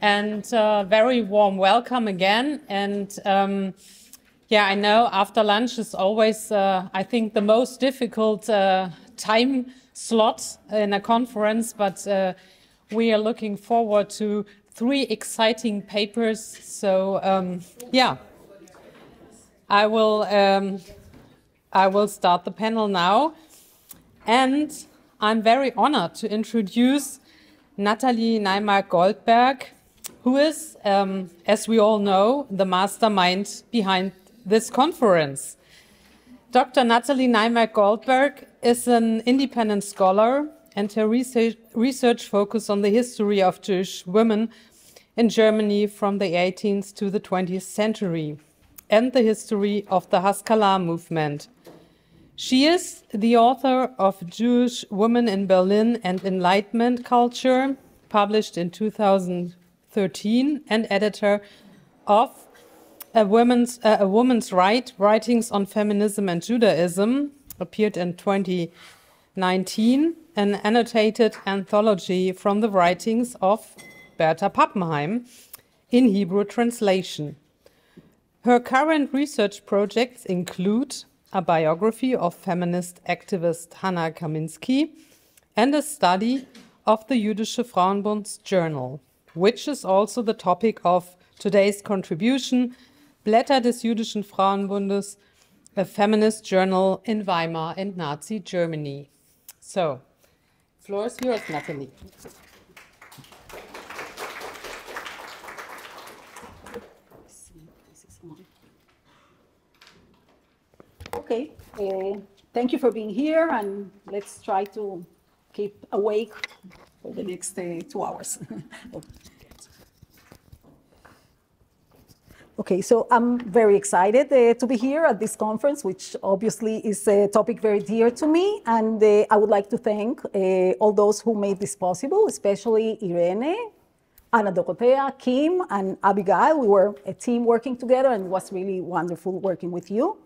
and very warm welcome again. And yeah, I know after lunch is always, I think, the most difficult time slot in a conference, but we are looking forward to 3 exciting papers. So yeah, I will start the panel now. And I'm very honored to introduce Natalie Naimark-Goldberg, who is, as we all know, the mastermind behind this conference. Dr. Natalie Naimark-Goldberg is an independent scholar, and her research focuses on the history of Jewish women in Germany from the 18th to the 20th century, and the history of the Haskalah movement. She is the author of Jewish Women in Berlin and Enlightenment Culture, published in 2013, and editor of A Woman's Right, Writings on Feminism and Judaism, appeared in 2019, an annotated anthology from the writings of Berta Pappenheim in Hebrew translation. Her current research projects include a biography of feminist activist Hannah Kaminski and a study of the Jüdische Frauenbund's journal, which is also the topic of today's contribution, Blätter des Jüdischen Frauenbundes, a feminist journal in Weimar and Nazi Germany. So, the floor is yours, Natalie. Okay, thank you for being here, and let's try to keep awake for the next 2 hours. Okay, so I'm very excited to be here at this conference, which obviously is a topic very dear to me, and I would like to thank all those who made this possible, especially Irene, Anna Dorothea, Kim, and Abigail. We were a team working together, and it was really wonderful working with you.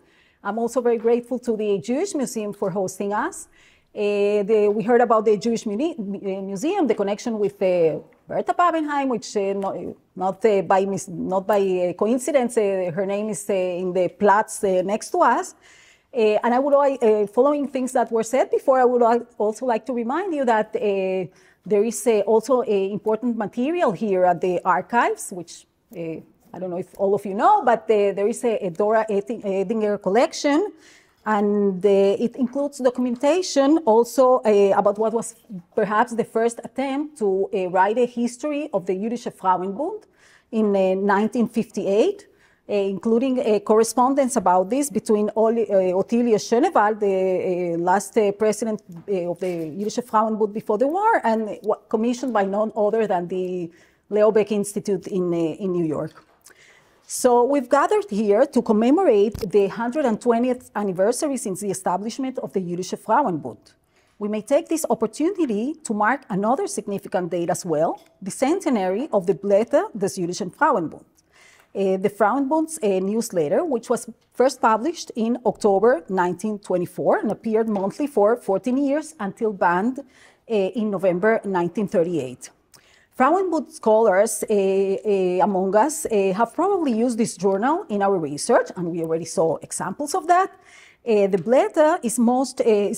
I'm also very grateful to the Jewish Museum for hosting us. We heard about the Jewish Museum, the connection with Berta Pappenheim, which not by coincidence, her name is in the Platz next to us. And I would like, following things that were said before, I would also like to remind you that there is also important material here at the archives, which I don't know if all of you know, but there is a Dora Edinger collection, and it includes documentation also about what was perhaps the first attempt to write a history of the Jüdische Frauenbund in 1958, including a correspondence about this between Ottilie Schönewald, the last president of the Jüdische Frauenbund before the war, and commissioned by none other than the Leo Baeck Institute in New York. So we've gathered here to commemorate the 120th anniversary since the establishment of the Jüdische Frauenbund. We may take this opportunity to mark another significant date as well, the centenary of the Blätter des Jüdischen Frauenbund, the Frauenbund's newsletter, which was first published in October 1924 and appeared monthly for 14 years until banned in November 1938. Frauenbund scholars among us have probably used this journal in our research, and we already saw examples of that. The Blätter is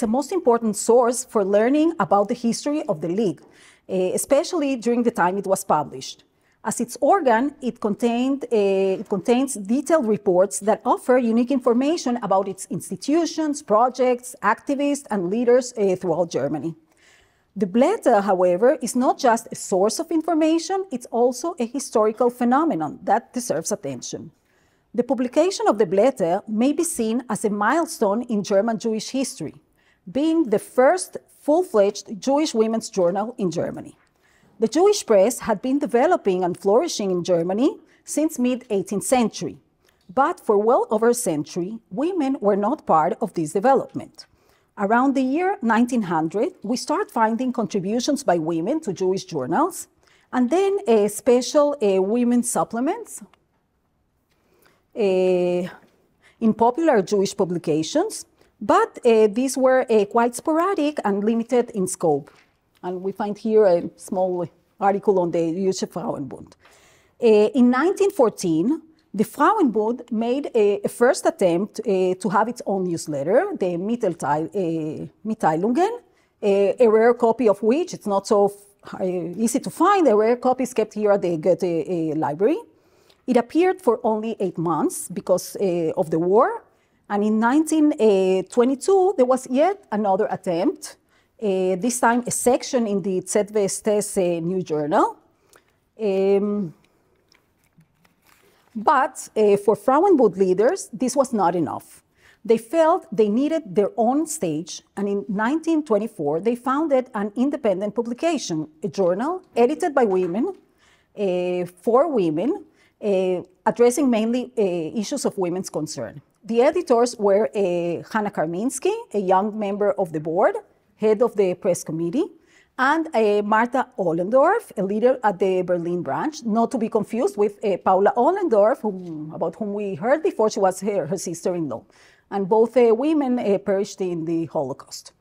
a most important source for learning about the history of the League, especially during the time it was published. As its organ, it contains detailed reports that offer unique information about its institutions, projects, activists, and leaders throughout Germany. The Blätter, however, is not just a source of information, it's also a historical phenomenon that deserves attention. The publication of the Blätter may be seen as a milestone in German Jewish history, being the first full-fledged Jewish women's journal in Germany. The Jewish press had been developing and flourishing in Germany since mid-18th century, but for well over a century, women were not part of this development. Around the year 1900, we start finding contributions by women to Jewish journals, and then special women's supplements in popular Jewish publications, but these were quite sporadic and limited in scope. And we find here a small article on the Jüdische Frauenbund. In 1914, the Frauenbund made a first attempt to have its own newsletter, the Mitteilungen, a rare copy of which, it's not so easy to find, a rare copy is kept here at the Goethe Library. It appeared for only 8 months because of the war, and in 1922 there was yet another attempt, this time a section in the ZWST's new journal. But for Frauenbund leaders, this was not enough. They felt they needed their own stage, and in 1924, they founded an independent publication, a journal edited by women, for women, addressing mainly issues of women's concern. The editors were Hannah Karminski, a young member of the board, head of the press committee, and Martha Ohlendorf, a leader at the Berlin branch, not to be confused with Paula Ohlendorf, about whom we heard before. She was her sister-in-law. And both women perished in the Holocaust.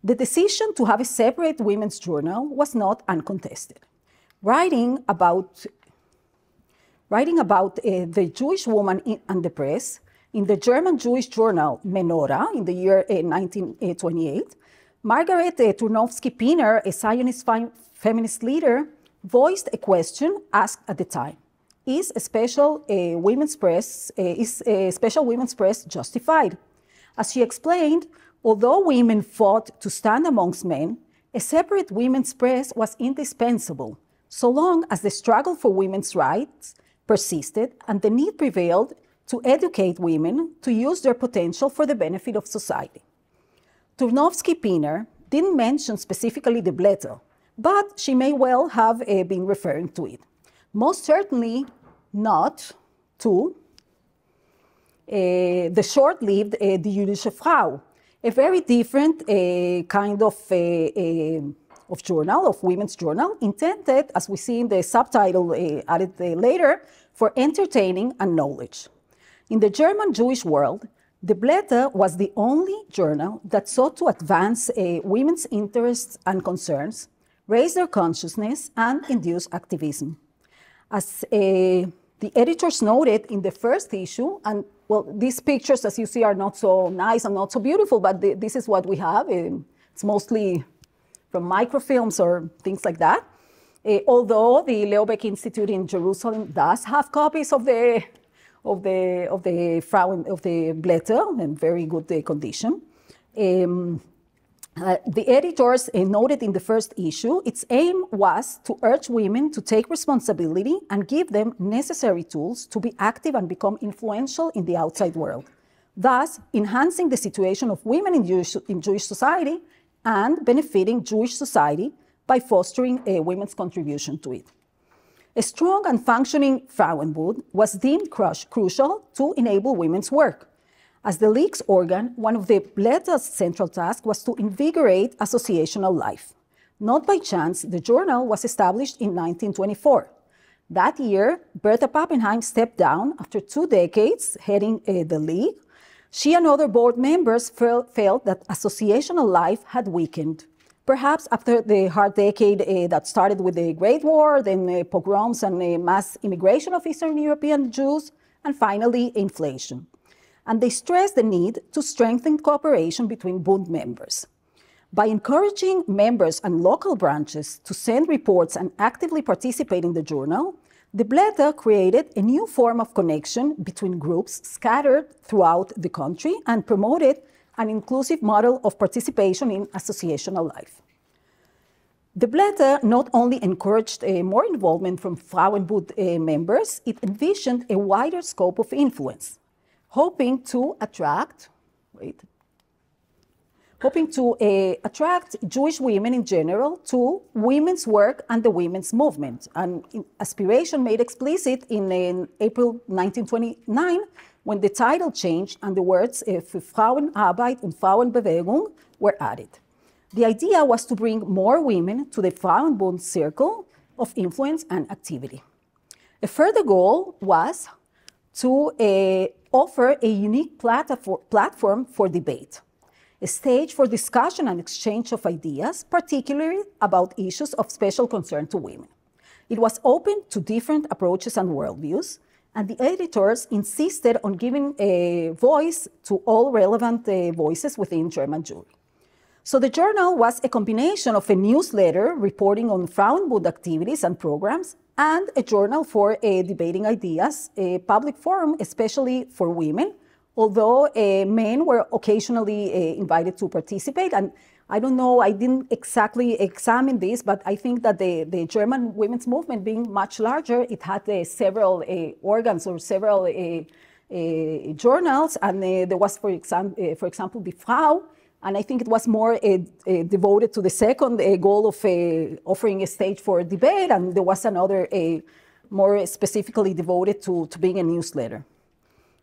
The decision to have a separate women's journal was not uncontested. Writing about the Jewish woman and the press in the German Jewish journal Menorah in the year 1928, Margaret Turnovsky-Piener, a Zionist feminist leader, voiced a question asked at the time: Is a special women's press justified? As she explained, although women fought to stand amongst men, a separate women's press was indispensable, so long as the struggle for women's rights persisted and the need prevailed to educate women to use their potential for the benefit of society. Turnovsky-Piener didn't mention specifically the Blätter, but she may well have been referring to it. Most certainly not to the short-lived Die Jüdische Frau, a very different kind of journal, of women's journal, intended, as we see in the subtitle added later, for entertaining and knowledge. In the German Jewish world, the Blätter was the only journal that sought to advance women's interests and concerns, raise their consciousness, and induce activism. As the editors noted in the first issue, and well, these pictures, as you see, are not so nice and not so beautiful, but this is what we have. It's mostly from microfilms or things like that. Although the Leo Baeck Institute in Jerusalem does have copies of the Blätter in very good condition. The editors noted in the first issue, its aim was to urge women to take responsibility and give them necessary tools to be active and become influential in the outside world, thus enhancing the situation of women in Jewish society and benefiting Jewish society by fostering women's contribution to it. A strong and functioning Frauenbund was deemed crucial to enable women's work. As the League's organ, one of the Blätter's central tasks was to invigorate associational life. Not by chance, the journal was established in 1924. That year, Bertha Pappenheim stepped down after 2 decades heading the League. She and other board members felt that associational life had weakened. Perhaps after the hard decade that started with the Great War, then pogroms and mass immigration of Eastern European Jews, and finally inflation. And they stressed the need to strengthen cooperation between Bund members. By encouraging members and local branches to send reports and actively participate in the journal, the Blätter created a new form of connection between groups scattered throughout the country and promoted an inclusive model of participation in associational life. The Blätter not only encouraged more involvement from Frauenbund members, it envisioned a wider scope of influence, hoping to attract Jewish women in general to women's work and the women's movement, an aspiration made explicit in April 1929 when the title changed and the words für Frauenarbeit und Frauenbewegung were added. The idea was to bring more women to the Frauenbund circle of influence and activity. A further goal was to offer a unique platform for debate. a stage for discussion and exchange of ideas, particularly about issues of special concern to women. It was open to different approaches and worldviews, and the editors insisted on giving a voice to all relevant voices within German Jewry. So the journal was a combination of a newsletter reporting on Frauenbund activities and programs, and a journal for debating ideas, a public forum especially for women, although men were occasionally invited to participate. And I don't know, I didn't exactly examine this, but I think that the German women's movement being much larger, it had several organs or several journals, and there was, for example, the Frau, and I think it was more devoted to the second goal of offering a stage for debate, and there was another more specifically devoted to being a newsletter.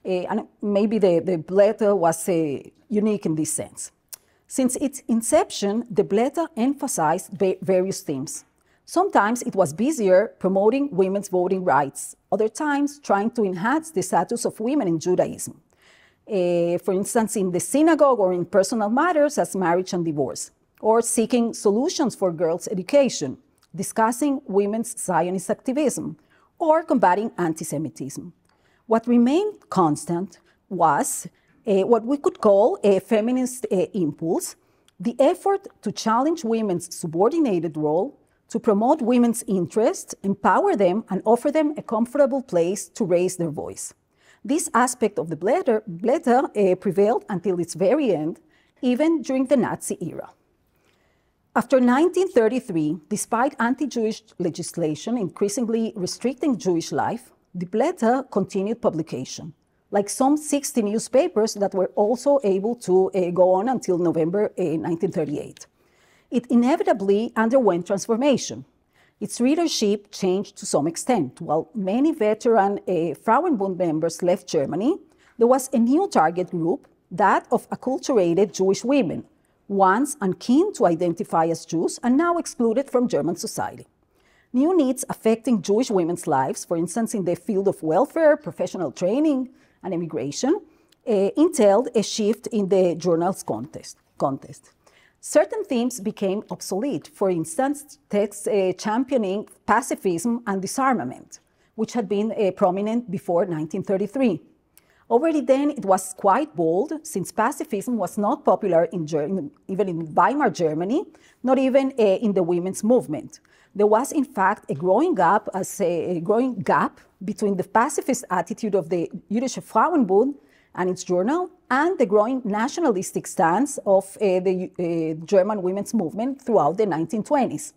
And maybe the Blätter was unique in this sense. Since its inception, the Blätter emphasized various themes. Sometimes it was busier promoting women's voting rights, other times trying to enhance the status of women in Judaism. For instance, in the synagogue or in personal matters as marriage and divorce, or seeking solutions for girls' education, discussing women's Zionist activism, or combating anti-Semitism. What remained constant was what we could call a feminist impulse, the effort to challenge women's subordinated role, to promote women's interests, empower them, and offer them a comfortable place to raise their voice. This aspect of the Blätter prevailed until its very end, even during the Nazi era. After 1933, despite anti-Jewish legislation increasingly restricting Jewish life, the Blätter continued publication, like some 60 newspapers that were also able to go on until November 1938. It inevitably underwent transformation. Its readership changed to some extent. While many veteran Frauenbund members left Germany, there was a new target group, that of acculturated Jewish women, once unkeen to identify as Jews and now excluded from German society. New needs affecting Jewish women's lives, for instance, in the field of welfare, professional training, and immigration, entailed a shift in the journal's context. Certain themes became obsolete, for instance, texts championing pacifism and disarmament, which had been prominent before 1933. Already then, it was quite bold, since pacifism was not popular even in Weimar Germany, not even in the women's movement. There was, in fact, a growing gap between the pacifist attitude of the Jüdische Frauenbund and its journal, and the growing nationalistic stance of the German women's movement throughout the 1920s.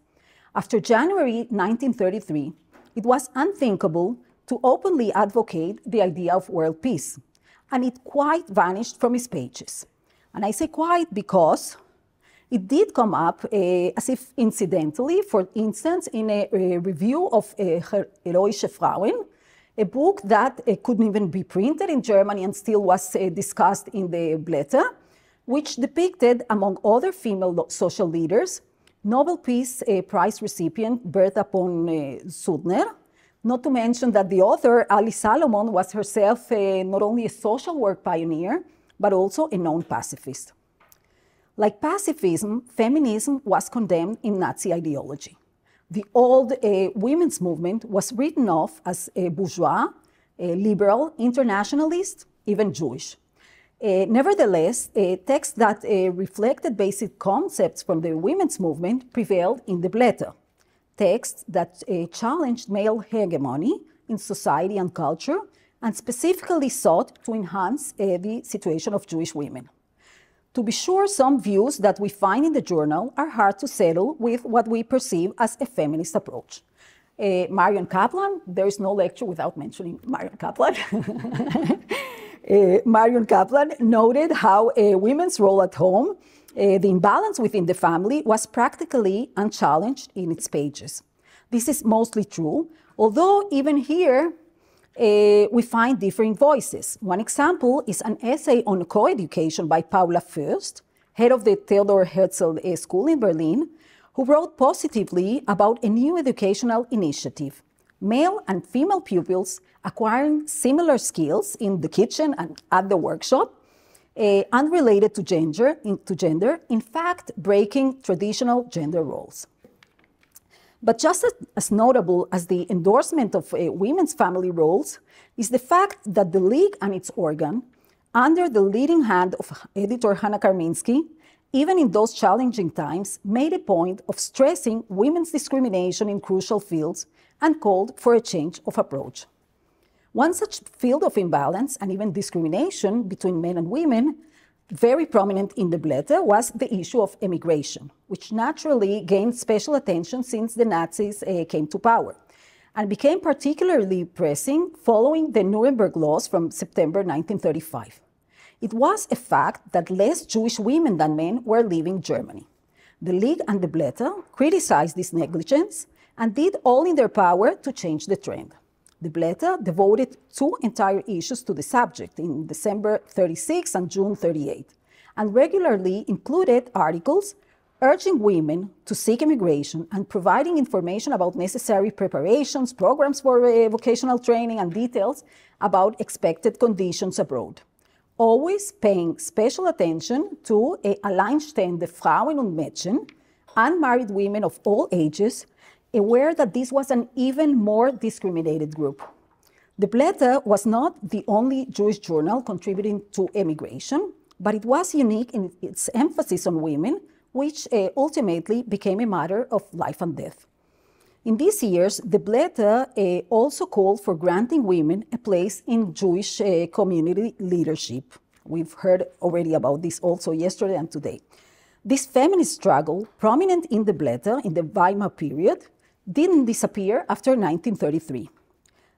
After January 1933, it was unthinkable to openly advocate the idea of world peace, and it quite vanished from its pages. And I say quite because it did come up as if incidentally, for instance, in a review of Heroische Frauen, a book that couldn't even be printed in Germany and still was discussed in the Blätter, which depicted, among other female social leaders, Nobel Peace Prize recipient Bertha von Suttner, not to mention that the author, Alice Salomon, was herself not only a social work pioneer, but also a known pacifist. Like pacifism, feminism was condemned in Nazi ideology. The old women's movement was written off as bourgeois, liberal, internationalist, even Jewish. Nevertheless, texts that reflected basic concepts from the women's movement prevailed in the Blätter. Texts that challenged male hegemony in society and culture, and specifically sought to enhance the situation of Jewish women. To be sure, some views that we find in the journal are hard to settle with what we perceive as a feminist approach. Marion Kaplan, there is no lecture without mentioning Marion Kaplan. Marion Kaplan noted how women's role at home, the imbalance within the family, was practically unchallenged in its pages. This is mostly true, although even here, we find differing voices. One example is an essay on co-education by Paula Fürst, head of the Theodor Herzl School in Berlin, who wrote positively about a new educational initiative, male and female pupils acquiring similar skills in the kitchen and at the workshop, unrelated to gender, in fact, breaking traditional gender roles. But just as notable as the endorsement of women's family roles is the fact that the League and its organ, under the leading hand of editor Hannah Karminski, even in those challenging times, made a point of stressing women's discrimination in crucial fields and called for a change of approach. One such field of imbalance and even discrimination between men and women, very prominent in the Blätter, was the issue of emigration, which naturally gained special attention since the Nazis came to power, and became particularly pressing following the Nuremberg laws from September 1935. It was a fact that less Jewish women than men were leaving Germany. The League and the Blätter criticized this negligence and did all in their power to change the trend. The Blätter devoted 2 entire issues to the subject in December 36 and June 38, and regularly included articles urging women to seek immigration and providing information about necessary preparations, programs for vocational training, and details about expected conditions abroad, always paying special attention to alleinstehende Frauen und Mädchen, unmarried women of all ages, aware that this was an even more discriminated group. The Blätter was not the only Jewish journal contributing to emigration, but it was unique in its emphasis on women, which ultimately became a matter of life and death. In these years, the Blätter also called for granting women a place in Jewish community leadership. We've heard already about this also yesterday and today. This feminist struggle, prominent in the Blätter in the Weimar period, didn't disappear after 1933.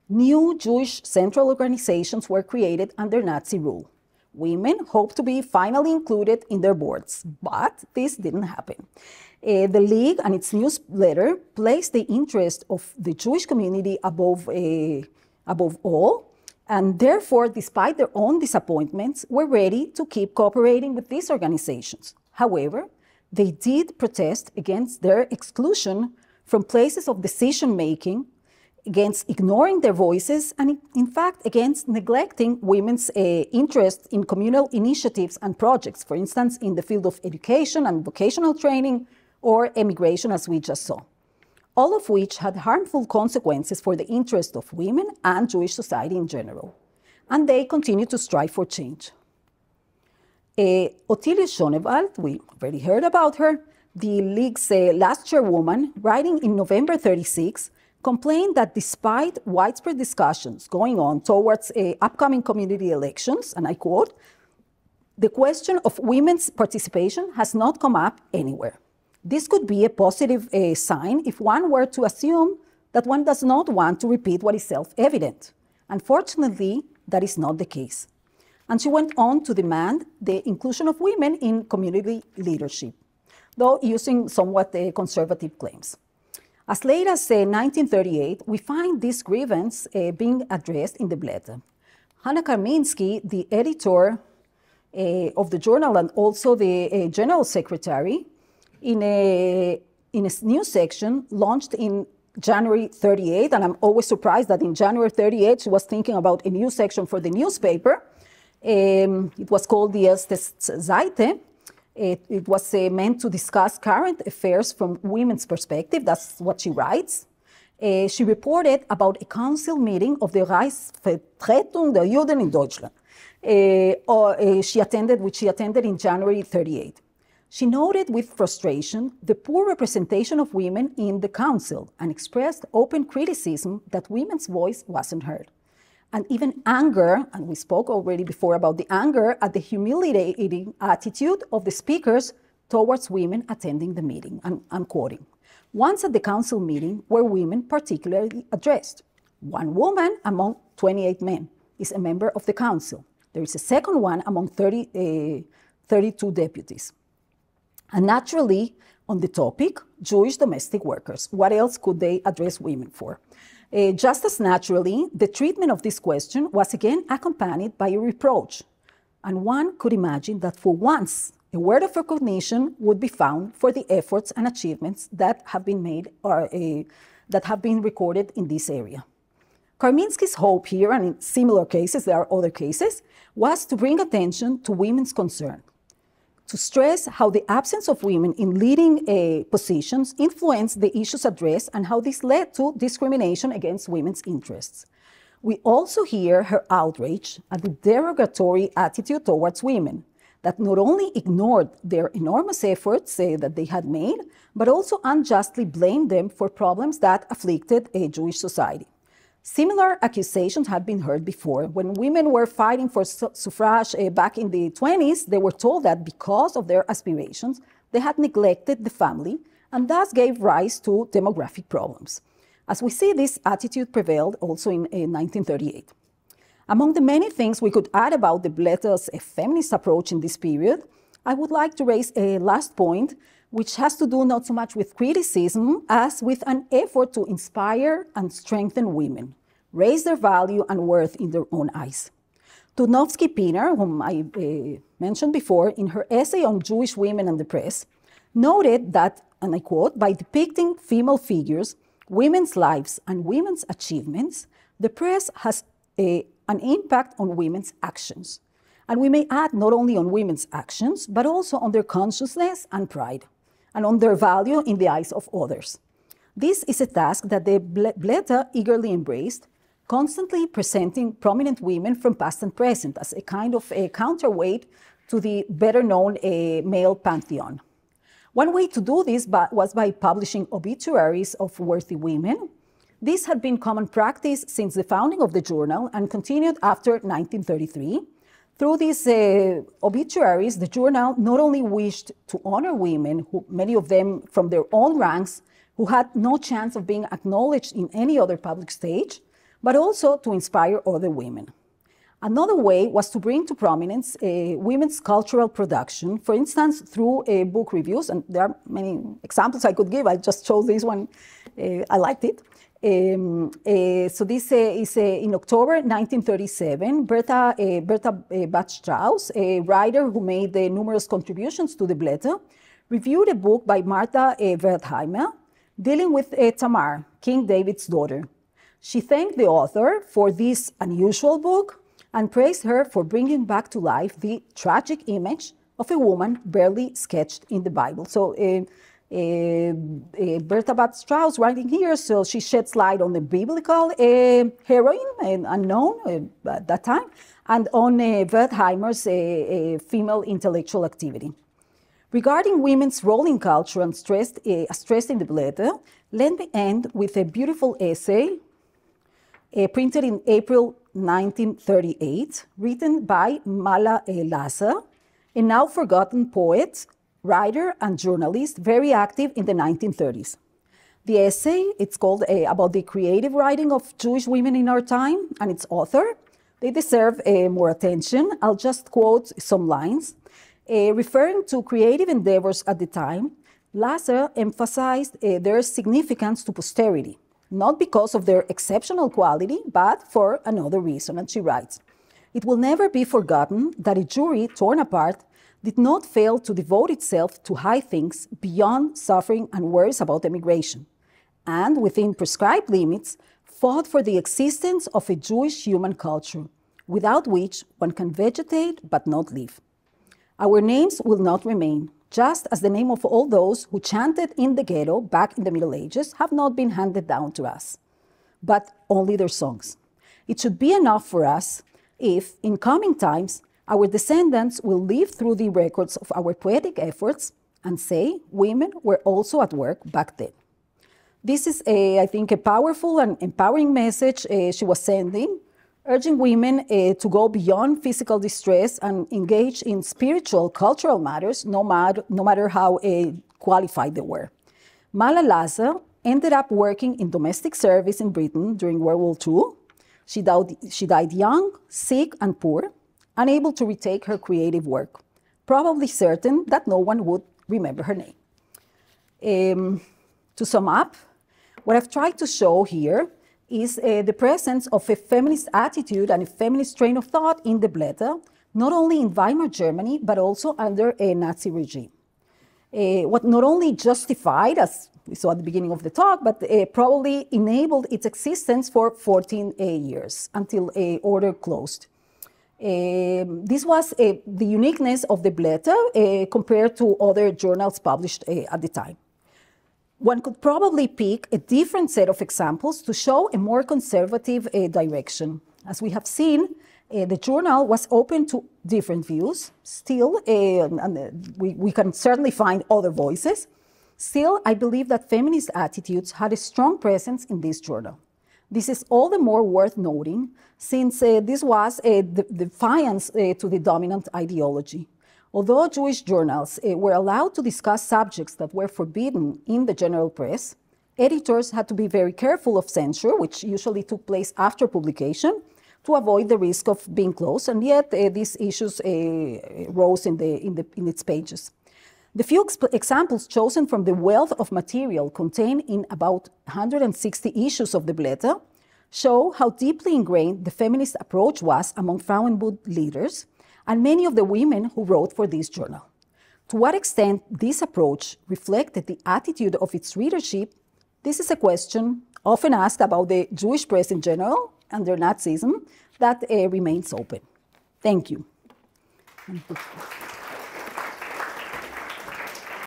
New Jewish central organizations were created under Nazi rule. Women hoped to be finally included in their boards, but this didn't happen. The League and its newsletter placed the interest of the Jewish community above all, and therefore, despite their own disappointments, were ready to keep cooperating with these organizations. However, they did protest against their exclusion from places of decision-making, against ignoring their voices, and in fact, against neglecting women's interest in communal initiatives and projects, for instance, in the field of education and vocational training, or emigration, as we just saw, all of which had harmful consequences for the interest of women and Jewish society in general. And they continue to strive for change. Ottilie Schonewald, we already heard about her, the League's last chairwoman, writing in November 36, complained that despite widespread discussions going on towards upcoming community elections, and I quote, "The question of women's participation has not come up anywhere. This could be a positive sign if one were to assume that one does not want to repeat what is self-evident. Unfortunately, that is not the case." And she went on to demand the inclusion of women in community leadership, though using somewhat conservative claims. As late as 1938, we find this grievance being addressed in the Blätter. Hannah Karminski, the editor of the journal and also the general secretary, in a news section launched in January 38, and I'm always surprised that in January 38 she was thinking about a news section for the newspaper. It was called the Erste Seite. It was meant to discuss current affairs from women's perspective. That's what she writes. She reported about a council meeting of the Reichsvertretung der Juden in Deutschland, which she attended in January 38. She noted with frustration the poor representation of women in the council and expressed open criticism that women's voice wasn't heard. And even anger, and we spoke already before about the anger at the humiliating attitude of the speakers towards women attending the meeting. And I'm quoting, "Once at the council meeting were women particularly addressed. One woman among 28 men is a member of the council. There is a second one among 32 deputies. And naturally, on the topic, Jewish domestic workers. What else could they address women for? Just as naturally, the treatment of this question was again accompanied by a reproach. And one could imagine that for once, a word of recognition would be found for the efforts and achievements that have been made or that have been recorded in this area. Karminski's hope here, and in similar cases, there are other cases, was to bring attention to women's concern, to stress how the absence of women in leading positions influenced the issues addressed and how this led to discrimination against women's interests. We also hear her outrage at the derogatory attitude towards women that not only ignored their enormous efforts that they had made, but also unjustly blamed them for problems that afflicted a Jewish society. Similar accusations had been heard before. When women were fighting for suffrage back in the 20s, they were told that because of their aspirations, they had neglected the family and thus gave rise to demographic problems. As we see, this attitude prevailed also in 1938. Among the many things we could add about the Blätter's feminist approach in this period, I would like to raise a last point, which has to do not so much with criticism as with an effort to inspire and strengthen women, raise their value and worth in their own eyes. Tudnovsky-Piner, whom I mentioned before, in her essay on Jewish women and the press, noted that, and I quote, by depicting female figures, women's lives and women's achievements, the press has an impact on women's actions. And we may add not only on women's actions, but also on their consciousness and pride, and on their value in the eyes of others. This is a task that the Blätter eagerly embraced, constantly presenting prominent women from past and present as a kind of a counterweight to the better-known male pantheon. One way to do this was by publishing obituaries of worthy women. This had been common practice since the founding of the journal and continued after 1933. Through these obituaries, the journal not only wished to honor women, many of them from their own ranks, who had no chance of being acknowledged in any other public stage, but also to inspire other women. Another way was to bring to prominence women's cultural production, for instance, through book reviews, and there are many examples I could give. I just chose this one. I liked it. So this is in October 1937, Berta Bach-Strauss, a writer who made numerous contributions to the Blätter, reviewed a book by Martha Wertheimer dealing with Tamar, King David's daughter. She thanked the author for this unusual book and praised her for bringing back to life the tragic image of a woman barely sketched in the Bible. So Berta Bach-Strauss writing here, so she sheds light on the biblical heroine, unknown at that time, and on Wertheimer's female intellectual activity. Regarding women's role in culture and stressed in the Blätter, let me end with a beautiful essay printed in April 1938, written by Mala Laza, a now forgotten poet, writer, and journalist, very active in the 1930s. The essay, it's called About the Creative Writing of Jewish Women in Our Time, and its author. They deserve more attention. I'll just quote some lines. Referring to creative endeavors at the time, Laza emphasized their significance to posterity, not because of their exceptional quality, but for another reason. And she writes, "It will never be forgotten that a Jewry torn apart did not fail to devote itself to high things beyond suffering and worries about emigration, and within prescribed limits, fought for the existence of a Jewish human culture, without which one can vegetate but not live. Our names will not remain, just as the name of all those who chanted in the ghetto back in the Middle Ages have not been handed down to us, but only their songs. It should be enough for us if, in coming times, our descendants will live through the records of our poetic efforts and say women were also at work back then." This is, I think, a powerful and empowering message she was sending, urging women to go beyond physical distress and engage in spiritual, cultural matters, no matter how qualified they were. Mala Laza ended up working in domestic service in Britain during World War II. She died young, sick, and poor, unable to retake her creative work, probably certain that no one would remember her name. To sum up, what I've tried to show here is the presence of a feminist attitude and a feminist train of thought in the Blätter, not only in Weimar Germany, but also under a Nazi regime. what not only justified, as we saw at the beginning of the talk, but probably enabled its existence for 14 years until order closed. This was the uniqueness of the Blätter compared to other journals published at the time. One could probably pick a different set of examples to show a more conservative direction. As we have seen, the journal was open to different views. Still, we can certainly find other voices. Still, I believe that feminist attitudes had a strong presence in this journal. This is all the more worth noting since this was a defiance to the dominant ideology. Although Jewish journals were allowed to discuss subjects that were forbidden in the general press, editors had to be very careful of censure, which usually took place after publication, to avoid the risk of being closed, and yet these issues rose in its pages. The few examples chosen from the wealth of material contained in about 160 issues of the Blätter show how deeply ingrained the feminist approach was among Frauenbund leaders and many of the women who wrote for this journal. To what extent this approach reflected the attitude of its readership, this is a question often asked about the Jewish press in general under Nazism that remains open. Thank you.